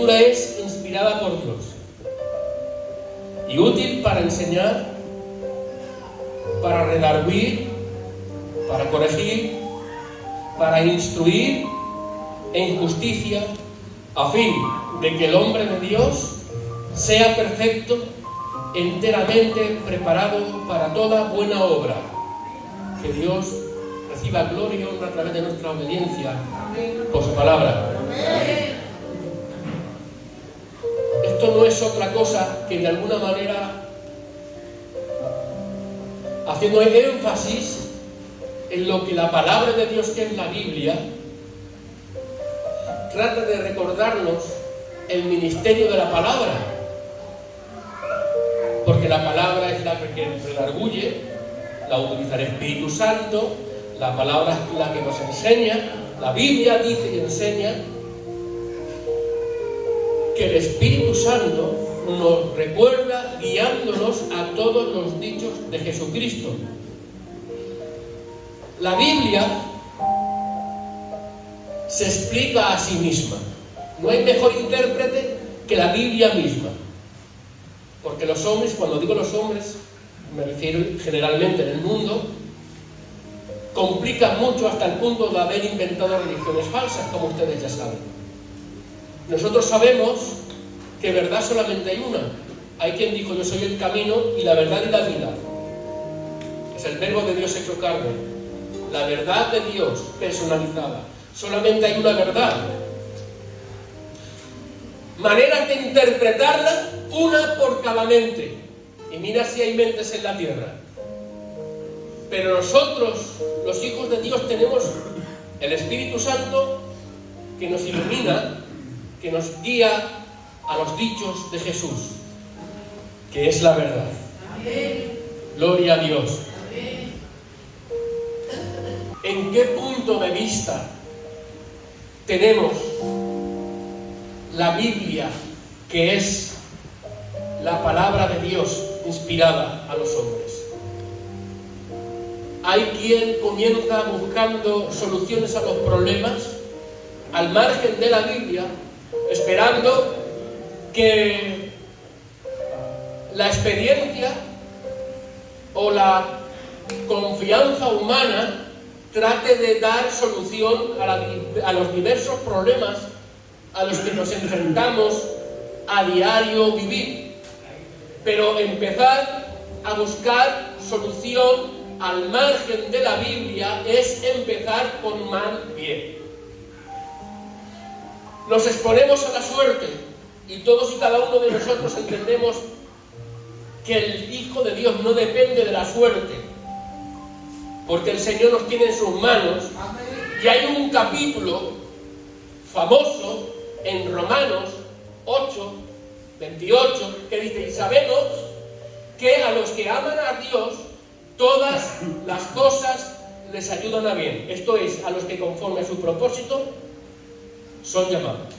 Escritura es inspirada por Dios y útil para enseñar, para redarguir, para corregir, para instruir en justicia, a fin de que el hombre de Dios sea perfecto, enteramente preparado para toda buena obra. Que Dios reciba gloria y honra a través de nuestra obediencia por su palabra. Esto no es otra cosa que de alguna manera haciendo énfasis en lo que la palabra de Dios, que es la Biblia, trata de recordarnos el ministerio de la palabra, porque la palabra es la que redarguye, la utiliza el Espíritu Santo, la palabra es la que nos enseña, la Biblia dice y enseña que el Espíritu Santo nos recuerda guiándonos a todos los dichos de Jesucristo. La Biblia se explica a sí misma. No hay mejor intérprete que la Biblia misma. Porque los hombres, cuando digo los hombres, me refiero generalmente en el mundo, complican mucho hasta el punto de haber inventado religiones falsas, como ustedes ya saben. Nosotros sabemos que verdad solamente hay una. Hay quien dijo: yo soy el camino y la verdad y la vida. Es el verbo de Dios hecho carne. La verdad de Dios personalizada. Solamente hay una verdad. Maneras de interpretarla, una por cada mente. Y mira si hay mentes en la tierra. Pero nosotros, los hijos de Dios, tenemos el Espíritu Santo que nos ilumina, que nos guía a los dichos de Jesús, que es la verdad. Amén. Gloria a Dios. Amén. ¿En qué punto de vista tenemos la Biblia, que es la palabra de Dios inspirada a los hombres? Hay quien comienza buscando soluciones a los problemas al margen de la Biblia, esperando que la experiencia o la confianza humana trate de dar solución a los diversos problemas a los que nos enfrentamos a diario vivir. Pero empezar a buscar solución al margen de la Biblia es empezar con mal pie. Nos exponemos a la suerte y todos y cada uno de nosotros entendemos que el Hijo de Dios no depende de la suerte, porque el Señor nos tiene en sus manos. Y hay un capítulo famoso en Romanos 8, 28, que dice: y sabemos que a los que aman a Dios todas las cosas les ayudan a bien. Esto es, a los que conforme a su propósito son llamados.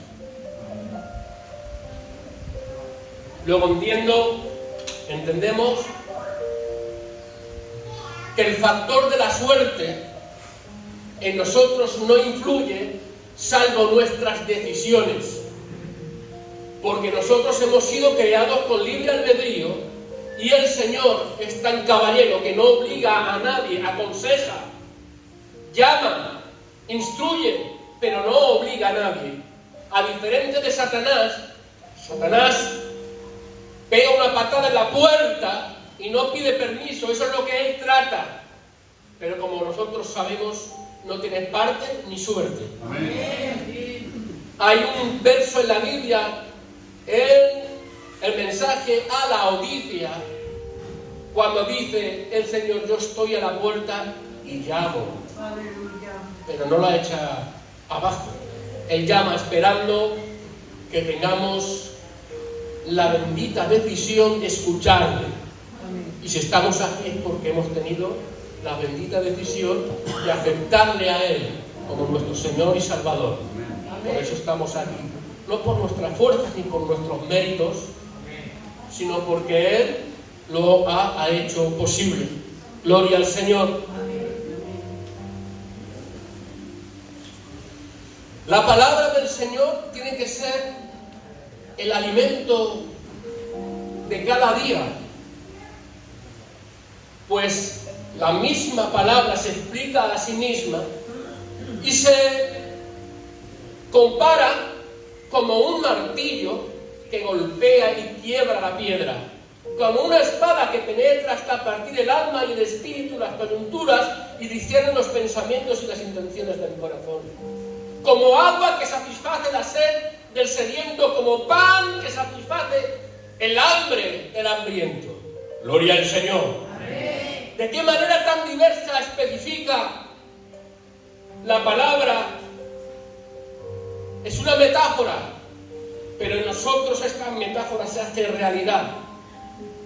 Luego entendemos que el factor de la suerte en nosotros no influye salvo nuestras decisiones, porque nosotros hemos sido creados con libre albedrío y el Señor es tan caballero que no obliga a nadie, aconseja, llama, instruye, pero no obliga a nadie. A diferencia de Satanás pega una patada en la puerta y no pide permiso. Eso es lo que él trata. Pero como nosotros sabemos, no tiene parte ni suerte. Amén. Hay un verso en la Biblia, el mensaje a Laodicea, cuando dice el Señor: yo estoy a la puerta y llamo. Aleluya. Pero no la echa abajo. Él llama esperando que tengamos la bendita decisión de escucharle. Amén. Y si estamos aquí es porque hemos tenido la bendita decisión de aceptarle a Él como nuestro Señor y Salvador. Amén. Por eso estamos aquí. No por nuestras fuerzas ni por nuestros méritos, sino porque Él lo ha hecho posible. Gloria al Señor. La palabra del Señor tiene que ser el alimento de cada día. Pues la misma palabra se explica a sí misma y se compara como un martillo que golpea y quiebra la piedra, como una espada que penetra hasta partir el alma y el espíritu, las coyunturas, y discierne los pensamientos y las intenciones del corazón, como agua que satisface la sed del sediento, como pan que satisface el hambre del hambriento. Gloria al Señor. Amén. ¿De qué manera tan diversa especifica la palabra? Es una metáfora, pero en nosotros esta metáfora se hace realidad.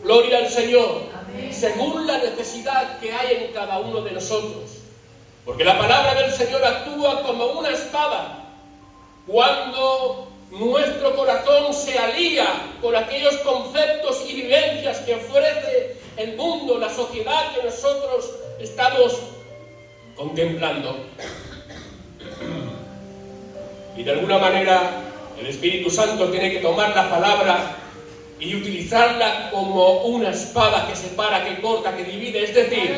Gloria al Señor. Amén. Según la necesidad que hay en cada uno de nosotros. Porque la palabra del Señor actúa como una espada cuando nuestro corazón se alía con aquellos conceptos y vivencias que ofrece el mundo, la sociedad que nosotros estamos contemplando. Y de alguna manera el Espíritu Santo tiene que tomar la palabra y utilizarla como una espada que separa, que corta, que divide. Es decir,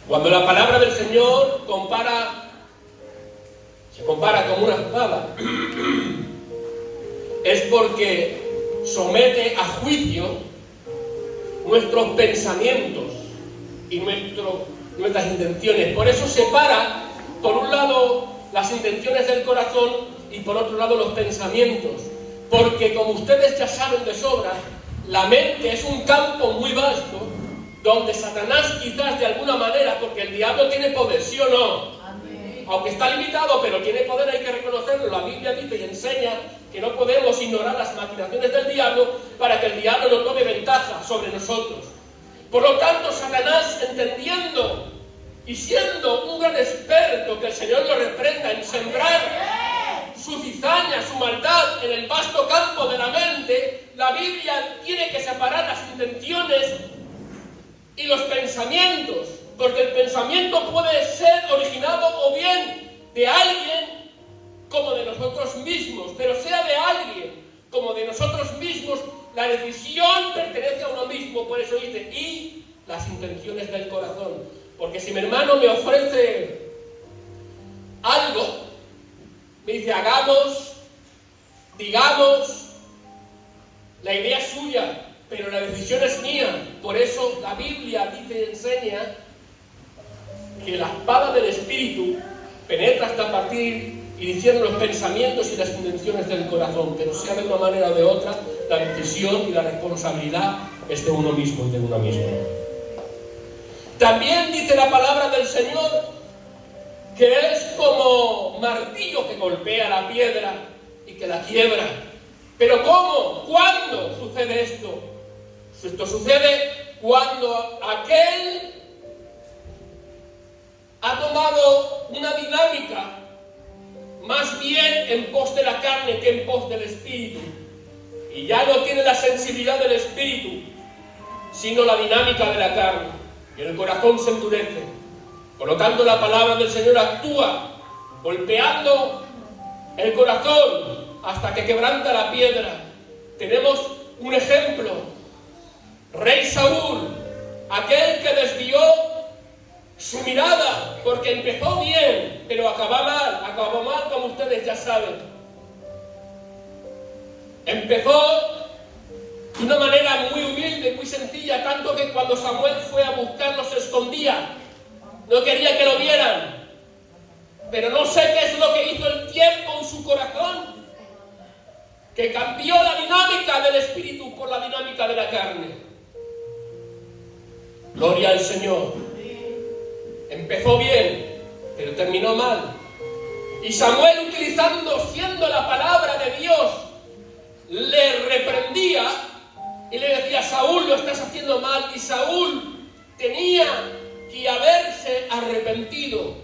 cuando la palabra del Señor se compara con una espada, es porque somete a juicio nuestros pensamientos y nuestras intenciones. Por eso separa, por un lado, las intenciones del corazón y por otro lado los pensamientos. Porque, como ustedes ya saben de sobra, la mente es un campo muy vasto donde Satanás quizás de alguna manera, porque el diablo tiene poder, ¿sí o no? Amén. Aunque está limitado, pero tiene poder, hay que reconocerlo. La Biblia dice y enseña que no podemos ignorar las maquinaciones del diablo para que el diablo no tome ventaja sobre nosotros. Por lo tanto, Satanás, entendiendo y siendo un gran experto, que el Señor lo reprenda, en sembrar su cizaña, su maldad en el vasto campo de la mente, la Biblia tiene que separar las intenciones y los pensamientos, porque el pensamiento puede ser originado o bien de alguien como de nosotros mismos, pero sea de alguien como de nosotros mismos, la decisión pertenece a uno mismo. Por eso dice, y las intenciones del corazón. Porque si mi hermano me ofrece algo, me dice hagamos, digamos, la idea es suya, pero la decisión es mía. Por eso la Biblia dice y enseña que la espada del Espíritu penetra hasta partir y discierne los pensamientos y las intenciones del corazón, pero sea de una manera o de otra, la decisión y la responsabilidad es de uno mismo y de una misma. También dice la palabra del Señor que es como martillo que golpea la piedra y que la quiebra. ¿Pero cómo? ¿Cuándo sucede esto? Esto sucede cuando aquel ha tomado una dinámica más bien en pos de la carne que en pos del Espíritu, y ya no tiene la sensibilidad del Espíritu, sino la dinámica de la carne, y el corazón se endurece. Por lo tanto, la palabra del Señor actúa golpeando el corazón hasta que quebranta la piedra. Tenemos un ejemplo: Rey Saúl, aquel que desvió su mirada, porque empezó bien, pero acabó mal como ustedes ya saben. Empezó de una manera muy humilde, muy sencilla, tanto que cuando Samuel fue a buscarlo se escondía, no quería que lo vieran. Pero no sé qué es lo que hizo el tiempo en su corazón, que cambió la dinámica del Espíritu por la dinámica de la carne. Gloria al Señor. Empezó bien, pero terminó mal. Y Samuel, siendo la palabra de Dios, le reprendía y le decía: Saúl, lo estás haciendo mal. Y Saúl tenía que haberse arrepentido.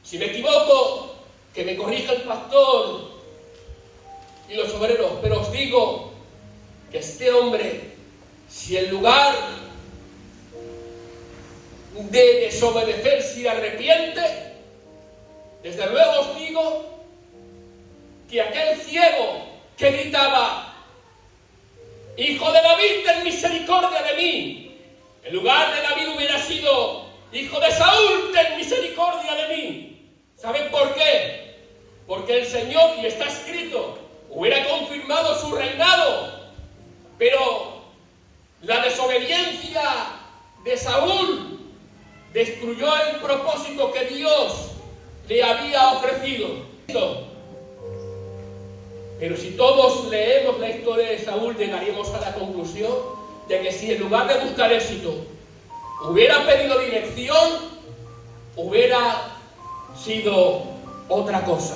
Si me equivoco, que me corrija el pastor y los obreros, pero os digo que este hombre, si en lugar de desobedecer se arrepiente, Desde luego os digo que aquel ciego que gritaba: Hijo de David, ten misericordia de mí, en lugar de David hubiera sido: Hijo de Saúl, ten misericordia de mí. ¿Saben por qué? Porque el Señor, y está escrito, hubiera confirmado su reinado, pero la desobediencia de Saúl destruyó el propósito que Dios le había ofrecido. Pero si todos leemos la historia de Saúl, llegaríamos a la conclusión de que si en lugar de buscar éxito hubiera pedido dirección, hubiera sido otra cosa.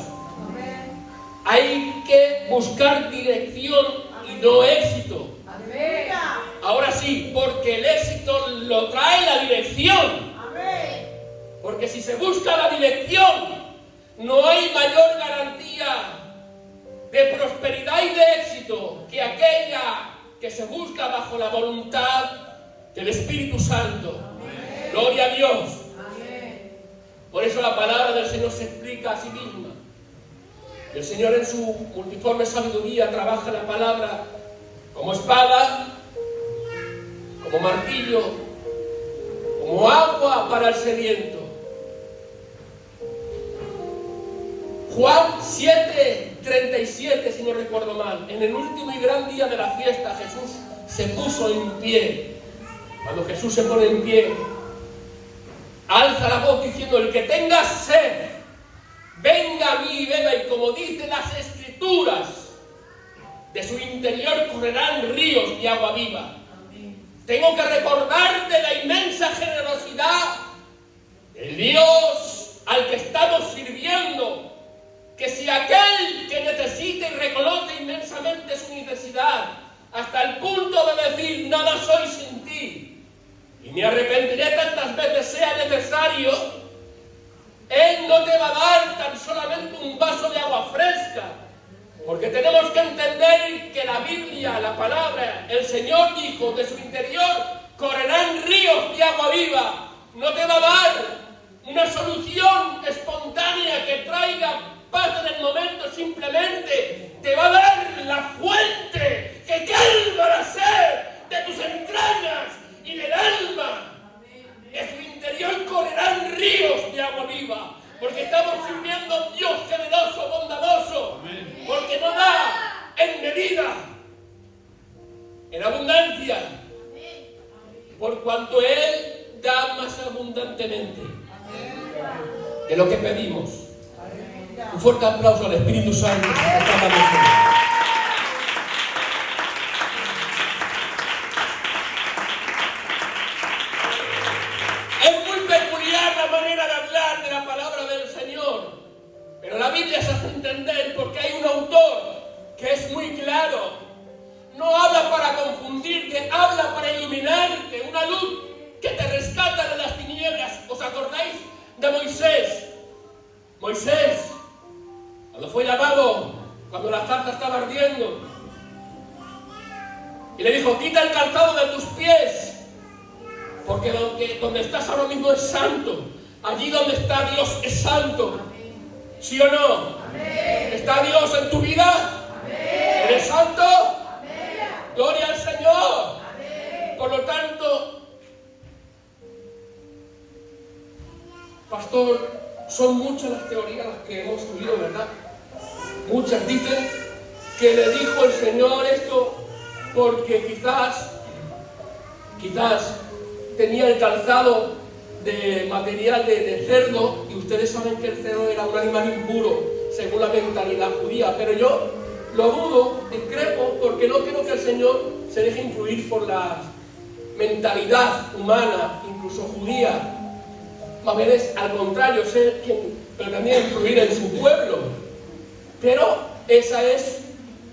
Hay que buscar dirección y no éxito. Ahora sí, porque el éxito lo trae la dirección. Porque si se busca la dirección, no hay mayor garantía de prosperidad y de éxito que aquella que se busca bajo la voluntad del Espíritu Santo. Gloria a Dios. Por eso la palabra del Señor se explica a sí misma. El Señor en su multiforme sabiduría trabaja la palabra como espada, como martillo, como agua para el sediento. Juan 7:37, si no recuerdo mal. En el último y gran día de la fiesta, Jesús se puso en pie. Cuando Jesús se pone en pie, alza la voz diciendo: el que tenga sed, venga a mí y beba. Y como dicen las Escrituras, de su interior correrán ríos de agua viva. Tengo que recordarte la inmensa generosidad del Dios al que estamos sirviendo. Que si aquel que necesita y reconoce inmensamente su necesidad, hasta el punto de decir: nada soy sin ti, y me arrepentiré tantas veces sea necesario, Él no te va a dar tan solamente un vaso de agua fresca. Porque tenemos que entender que la Biblia, la palabra, el Señor dijo: de su interior correrán ríos de agua viva. No te va a dar una solución espontánea que traiga paz en el momento, simplemente te va a dar la fuente que calma la sed de tus entrañas y del alma. De su interior correrán ríos de agua viva, porque estamos sirviendo a un Dios generoso, bondadoso, porque no da en medida, en abundancia, por cuanto Él da más abundantemente de lo que pedimos. Un fuerte aplauso al Espíritu Santo. Es muy peculiar la manera de hablar de la palabra del Señor, pero la Biblia se hace entender porque hay un autor que es muy claro. No habla para confundirte, habla para iluminarte, una luz que te rescata de las tinieblas. ¿Os acordáis de Moisés? Moisés, cuando fue llamado, cuando la zarza estaba ardiendo, y le dijo: quita el calzado de tus pies, porque donde estás ahora mismo es santo. Allí donde está Dios es santo. ¿Sí o no? Amén. ¿Está Dios en tu vida? Amén. ¿Eres santo? Amén. Gloria al Señor. Amén. Por lo tanto, pastor, son muchas las teorías las que hemos oído, ¿verdad? Muchas dicen que le dijo el Señor esto porque quizás tenía el calzado de material de cerdo, y ustedes saben que el cerdo era un animal impuro según la mentalidad judía, pero yo lo dudo, discrepo, porque no creo que el Señor se deje influir por la mentalidad humana, incluso judía. Más bien es al contrario, ser quien pretendía influir en su pueblo. Pero esa es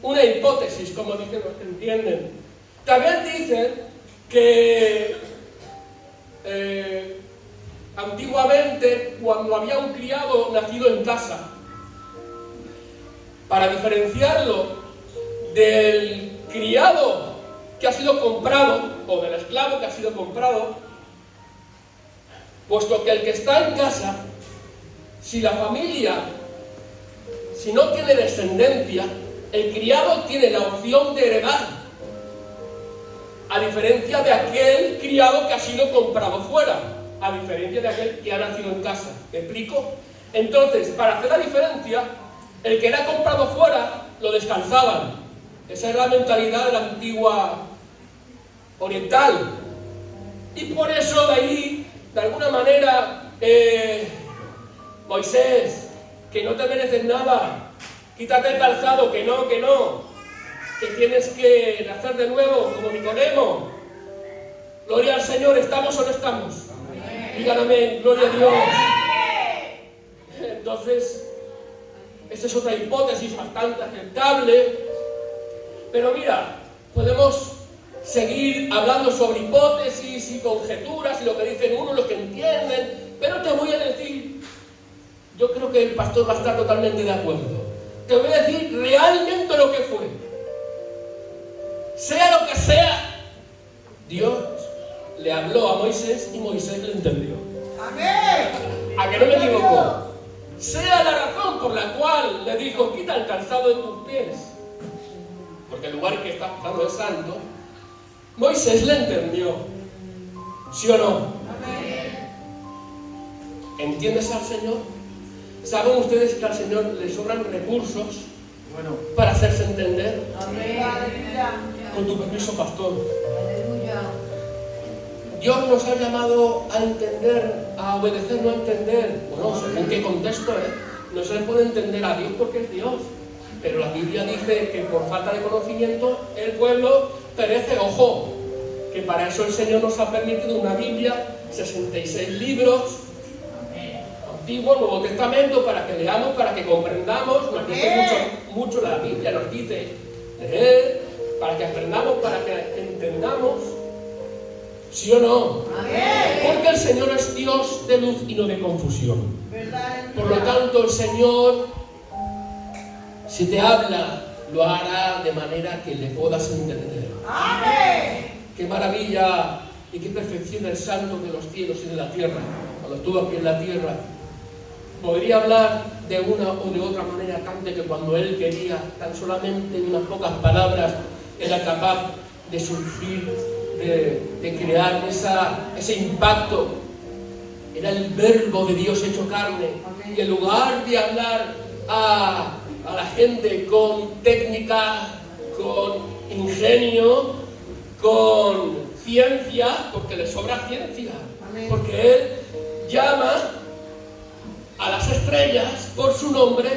una hipótesis, como dicen los que entienden. También dicen que antiguamente, cuando había un criado nacido en casa, para diferenciarlo del criado que ha sido comprado, o del esclavo que ha sido comprado, puesto que el que está en casa Si la familia, si no tiene descendencia, el criado tiene la opción de heredar, a diferencia de aquel criado que ha sido comprado fuera, a diferencia de aquel que ha nacido en casa. ¿Me explico? Entonces, para hacer la diferencia, el que era comprado fuera lo descalzaban. Esa es la mentalidad de la antigua oriental. Y por eso de ahí, de alguna manera, Moisés, que no te mereces nada, quítate el calzado, que no, que tienes que nacer de nuevo, como Nicodemo. Gloria al Señor, ¿estamos o no estamos? Digan amén, gloria a Dios. Entonces, esa es otra hipótesis bastante aceptable. Pero mira, podemos seguir hablando sobre hipótesis y conjeturas y lo que dicen unos, los que entienden, pero te voy a decir, yo creo que el pastor va a estar totalmente de acuerdo. Te voy a decir realmente lo que fue. Sea lo que sea, Dios le habló a Moisés y Moisés le entendió. Amén. ¿A que no me equivoco? Sea la razón por la cual le dijo, quita el calzado de tus pies, porque el lugar que estás pisando es santo, Moisés le entendió. ¿Sí o no? Amén. ¿Entiendes al Señor? ¿Saben ustedes que al Señor le sobran recursos para hacerse entender? Amén. Con tu permiso, pastor. Aleluya. Dios nos ha llamado a entender, a obedecer, no a entender. Bueno, según qué contexto, no se le puede entender a Dios porque es Dios. Pero la Biblia dice que por falta de conocimiento el pueblo perece. Ojo, que para eso el Señor nos ha permitido una Biblia, 66 libros, Antiguo, Nuevo Testamento, para que leamos, para que comprendamos. Nos dice mucho la Biblia, nos dice leer, para que aprendamos, para que entendamos. ¿Sí o no? Amén. Porque el Señor es Dios de luz y no de confusión. ¿Verdad? Por lo tanto, el Señor, si te habla, lo hará de manera que le puedas entender. Amén. Qué maravilla y qué perfección el santo de los cielos y de la tierra. Cuando estuvo aquí en la tierra, podría hablar de una o de otra manera, tanto que cuando él quería, tan solamente en unas pocas palabras, era capaz de surgir, de crear ese impacto. Era el verbo de Dios hecho carne. Y en lugar de hablar a la gente con técnica, con ingenio, con ciencia, porque le sobra ciencia, porque él llama a las estrellas por su nombre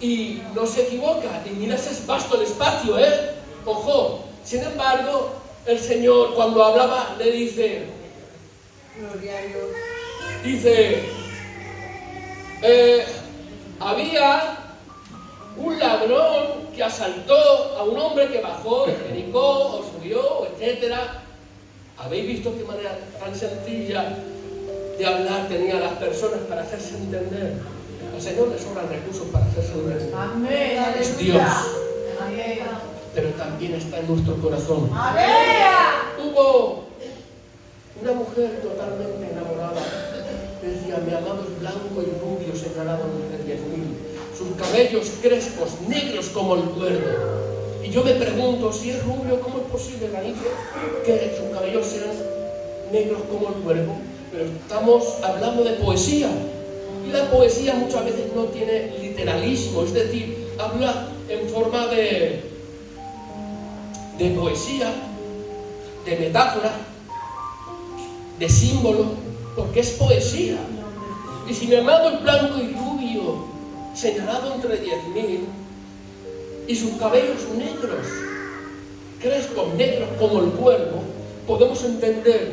y no se equivoca. Y mira ese vasto el espacio, ojo. Sin embargo, el Señor cuando hablaba le dice, Gloria a Dios. dice, había un ladrón que asaltó a un hombre que bajó de Jericó o subió, etc. ¿Habéis visto qué manera tan sencilla de hablar tenía las personas para hacerse entender? Al Señor le sobran recursos para hacerse entender. Amén. Es Dios, Amén. pero también está en nuestro corazón. Amén. Hubo una mujer totalmente enamorada. Decía, mi amado es blanco y rubio, señalado entre 10.000. Sus cabellos crespos, negros como el cuervo. Y yo me pregunto, si es rubio, ¿cómo es posible, Galicia, que sus cabellos sean negros como el cuervo? Pero estamos hablando de poesía. Y la poesía muchas veces no tiene literalismo, es decir, habla en forma de poesía, de metáfora, de símbolo, porque es poesía. Y si mi amado es blanco y rubio, señalado entre 10.000, y sus cabellos negros, crespos, negros como el cuervo, podemos entender,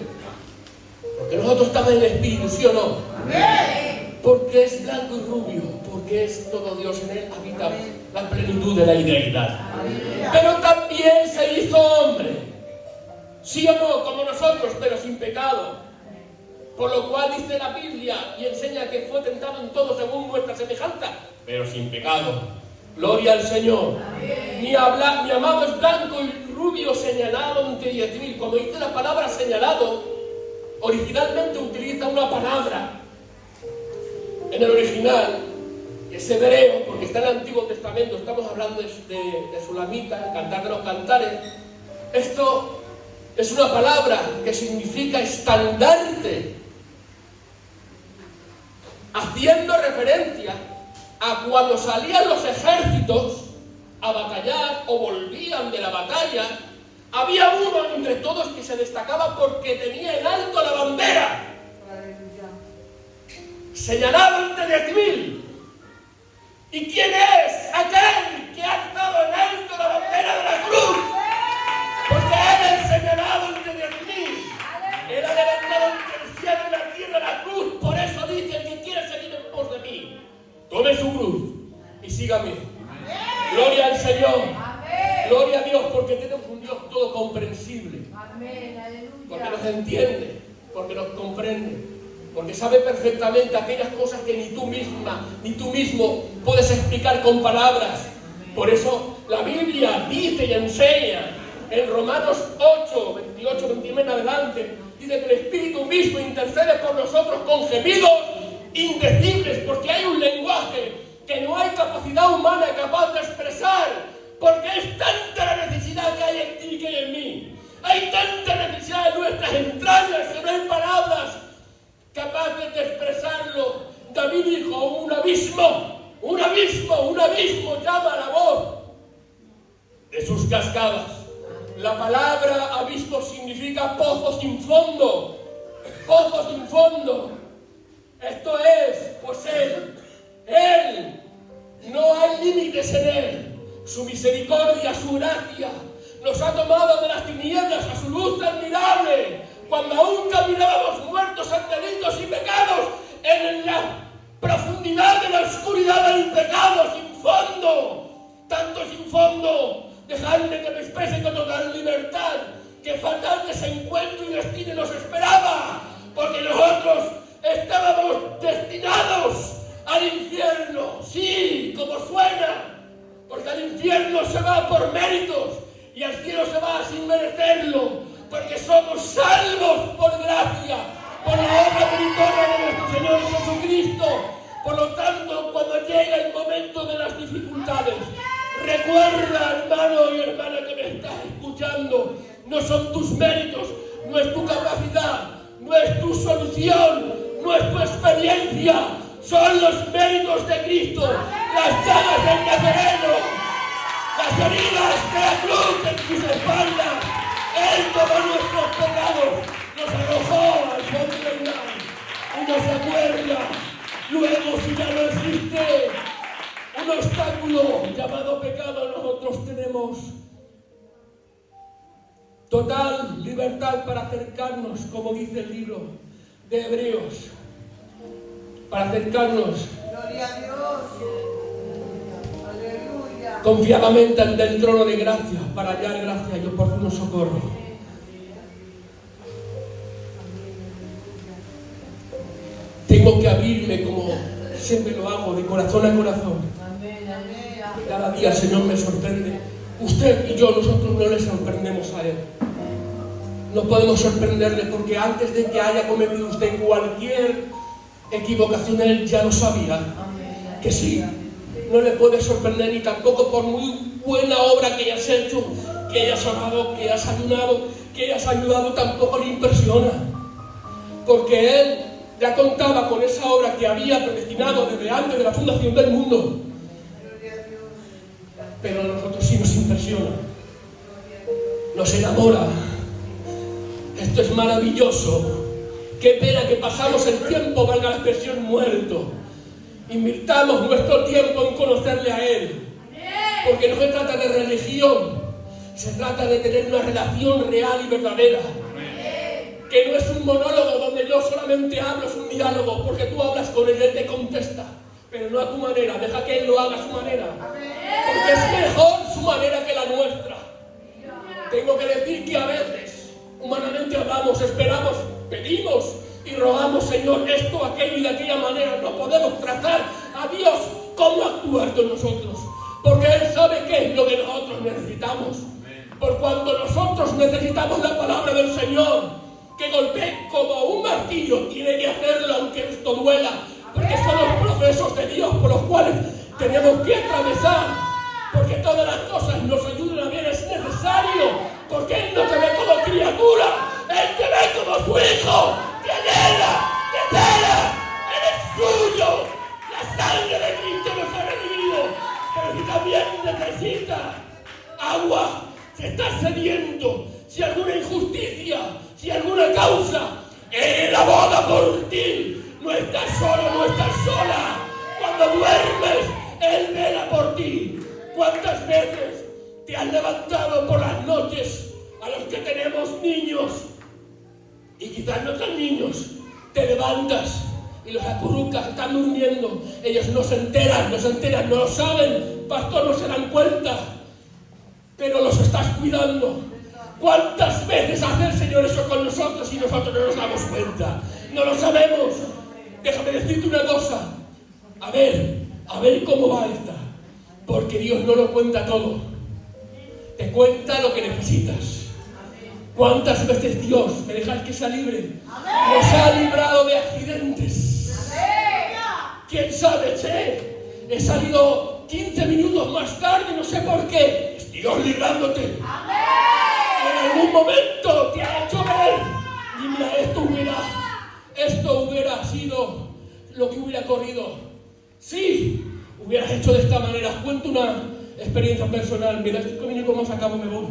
porque nosotros estamos en el Espíritu, ¿sí o no? Amén. Porque es blanco y rubio, porque es todo Dios, en él habita la plenitud de la deidad. Pero también se hizo hombre, sí o no, como nosotros, pero sin pecado. Por lo cual dice la Biblia y enseña que fue tentado en todo según nuestra semejanza, pero sin pecado. Gloria al Señor. Mi amado es blanco y rubio, señalado entre 10.000. Como dice la palabra señalado, originalmente utiliza una palabra En el original, es hebreo, porque está en el Antiguo Testamento, estamos hablando de Sulamita, el Cantar de los Cantares. Esto es una palabra que significa estandarte, haciendo referencia a cuando salían los ejércitos a batallar o volvían de la batalla, había uno entre todos que se destacaba porque tenía en alto la bandera. Señalado ante 10.000. ¿Y quién es aquel que ha estado en alto la bandera de la cruz? Porque él es señalado ante 10.000. Él ha levantado entre el cielo y la tierra la cruz. Por eso dice: el que quiere seguir en pos de mí, tome su cruz y sígame. Gloria al Señor. Gloria a Dios, porque tenemos un Dios todo comprensible. Porque nos entiende, porque nos comprende. Porque sabe perfectamente aquellas cosas que ni tú misma, ni tú mismo puedes explicar con palabras. Por eso la Biblia dice y enseña en Romanos 8, 28, 29 en adelante, dice que el Espíritu mismo intercede por nosotros con gemidos indecibles, porque hay un lenguaje que no hay capacidad humana capaz de expresar, porque es tanta la necesidad que hay en ti y que hay en mí. Hay tanta necesidad en nuestras entrañas que no hay palabras capaces de expresarlo. David dijo: un abismo llama a la voz de sus cascadas. La palabra abismo significa pozo sin fondo. Pozo sin fondo. Esto es, pues Él, no hay límites en Él. Su misericordia, su gracia, nos ha tomado de las tinieblas a su luz admirable. Cuando aún caminábamos muertos en delitos y pecados, en la profundidad de la oscuridad del pecado, sin fondo, tanto sin fondo, dejadme que me exprese con total libertad, que fatal desencuentro y destino nos esperaba, porque nosotros estábamos destinados al infierno. Sí, como suena, porque al infierno se va por méritos y al cielo se va sin merecerlo, porque somos salvos por gracia, por la obra meritoria de nuestro Señor Jesucristo. Por lo tanto, cuando llega el momento de las dificultades, recuerda, hermano y hermana que me estás escuchando, no son tus méritos, no es tu capacidad, no es tu solución, no es tu experiencia, son los méritos de Cristo, las llagas del Nazareno, las heridas de la cruz en sus espaldas. Él tomó nuestros pecados, nos arrojó al fondo del mar y nos acuerda. Luego, si ya no existe un obstáculo llamado pecado, nosotros tenemos total libertad para acercarnos, como dice el libro de Hebreos, para acercarnos Gloria a Dios. Aleluya. confiadamente ante el trono de gracia, para hallar gracia y oportuno socorro. Tengo que abrirme, como siempre lo hago, de corazón a corazón. Cada día el Señor me sorprende. Usted y yo, nosotros no le sorprendemos a Él. No podemos sorprenderle, porque antes de que haya cometido usted cualquier equivocación, Él ya lo sabía. Que sí, no le puede sorprender, ni tampoco por muy buena obra que hayas hecho, que hayas orado, que hayas ayunado, que hayas ayudado, tampoco le impresiona. Porque Él ya contaba con esa obra que había predestinado desde antes de la fundación del mundo. Pero a nosotros sí nos impresiona, nos enamora. Esto es maravilloso. Qué pena que pasamos el tiempo, valga la expresión, muerto. Invirtamos nuestro tiempo en conocerle a Él. Porque no se trata de religión, se trata de tener una relación real y verdadera. Que no es un monólogo donde yo solamente hablo, es un diálogo, porque tú hablas con Él, Él te contesta, pero no a tu manera, deja que Él lo haga a su manera. Porque es mejor su manera que la nuestra. Tengo que decir que a veces, humanamente hablamos, esperamos, pedimos y rogamos: Señor, esto, aquello y de aquella manera. No podemos trazar a Dios cómo actuar con nosotros, porque Él sabe qué es lo que nosotros necesitamos. Por cuanto nosotros necesitamos la palabra del Señor, que golpee como un martillo, tiene que hacerlo aunque esto duela, porque son los procesos de Dios por los cuales tenemos que atravesar, porque todas las cosas nos ayudan a ver, es necesario, porque Él no te ve como criatura, Él te ve como su hijo, que anhela, que te ama, eres suyo, la sangre de Cristo nos ha redimido, pero si también necesita agua, si estás sediento, si alguna injusticia, si alguna causa, Él aboga por ti, no estás solo, no estás sola, cuando duermes, Él vela por ti. ¿Cuántas veces te has levantado por las noches a los que tenemos niños? Y quizás no tan niños, te levantas y los acurrucas, están durmiendo, ellos no se enteran, no lo saben, pastor, no se dan cuenta, pero los estás cuidando. ¿Cuántas veces hace el Señor eso con nosotros y nosotros no nos damos cuenta? No lo sabemos. Déjame decirte una cosa, a ver cómo va esta, porque Dios no lo cuenta todo, te cuenta lo que necesitas. ¿Cuántas veces Dios, me dejas que sea libre, nos ha librado de accidentes? ¿Quién sabe, he salido 15 minutos más tarde, no sé por qué, es Dios librándote. En algún momento te ha hecho ver, y mira, esto hubiera sido lo que hubiera corrido. Sí, hubieras hecho de esta manera. Cuento una experiencia personal. Mira, 5 minutos más acabo, me voy.